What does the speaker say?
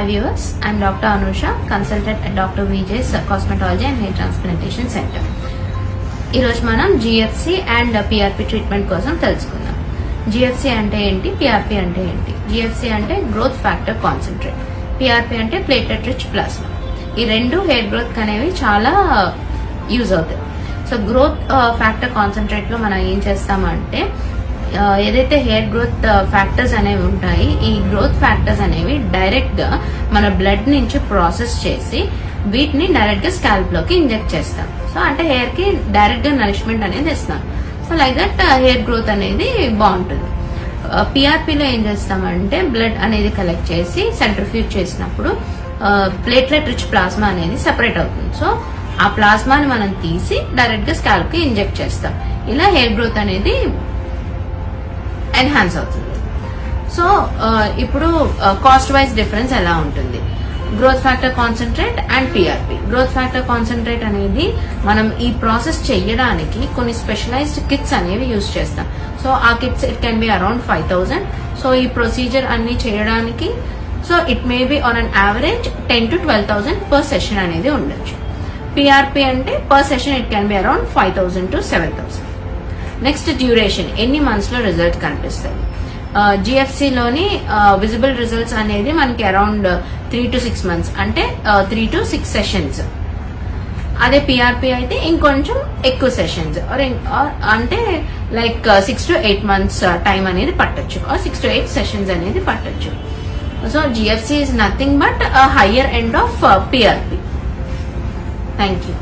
Hi viewers, I am Dr. Anusha, consultant at Dr. Vijay's Cosmetology and Hair Transplantation Center. ఈరోజు మనం GFC and PRP treatment కోసం తెలుసుకుందాం. GFC అంటే ఏంటి, PRP అంటే ఏంటి? GFC అంటే గ్రోత్ ఫ్యాక్టర్ కాన్సన్ట్రేట్, PRP అంటే ప్లేటెడ్ రిచ్ ప్లాస్మా. ఈ రెండు హెయిర్ గ్రోత్ అనేవి చాలా యూజ్ అవుతాయి. సో గ్రోత్ ఫ్యాక్టర్ కాన్సన్ట్రేట్ లో మనం ఏం చేస్తామంటే ఏదైతే హెయిర్ గ్రోత్ ఫ్యాక్టర్స్ అనేవి ఉంటాయి, ఈ గ్రోత్ ఫ్యాక్టర్స్ అనేవి డైరెక్ట్ గా మన బ్లడ్ నుంచి ప్రాసెస్ చేసి వీటిని డైరెక్ట్ గా స్కాల్ప్ లోకి ఇంజెక్ట్ చేస్తాం. సో అంటే హెయిర్ కి డైరెక్ట్ గా నరిష్మెంట్ అనేది ఇస్తాం. So like that hair growth అనేది బాగుంటుంది. పిఆర్పీలో ఏం చేస్తామంటే బ్లడ్ అనేది కలెక్ట్ చేసి సెంట్రిఫ్యూజ్ చేసినప్పుడు ప్లేట్లెట్ రిచ్ ప్లాస్మా అనేది సెపరేట్ అవుతుంది. సో ఆ ప్లాస్మాని మనం తీసి డైరెక్ట్ గా స్కాల్ప్ కి ఇంజెక్ట్ చేస్తాం. ఇలా హెయిర్ గ్రోత్ అనేది ఎన్హాన్స్ అవుతుంది. సో ఇప్పుడు కాస్ట్ వైజ్ డిఫరెన్స్ ఎలా ఉంటుంది? Growth factor concentrate and PRP. Growth factor concentrate అనేది మనం ఈ ప్రాసెస్ చేయడానికి కొన్ని స్పెషలైజ్డ్ కిట్స్ అనేవి యూజ్ చేస్తాం. సో ఆ kits it can be around 5,000. So ఈ ప్రొసీజర్ అన్ని చేయడానికి so it may be on an average 10,000 to 12,000 per session అనేది ఉండొచ్చు. పిఆర్పి అంటే per session it can be around 5,000 to 7,000. Next duration, ఎన్ని మంత్స్ లో రిజల్ట్ కనిపిస్తాయి? జిఎఫ్సి లోని విజిబుల్ రిజల్ట్స్ అనేది మనకి అరౌండ్ 3 to 6 months, అంటే 3 to 6 సెషన్స్. అదే పిఆర్పి అయితే ఇంకొంచెం ఎక్కువ సెషన్స్ అంటే లైక్ 6 to 8 months టైం అనేది పట్టొచ్చు, 6 to 8 సెషన్స్ అనేది పట్టొచ్చు. So GFC is nothing but higher end of PRP. Thank you.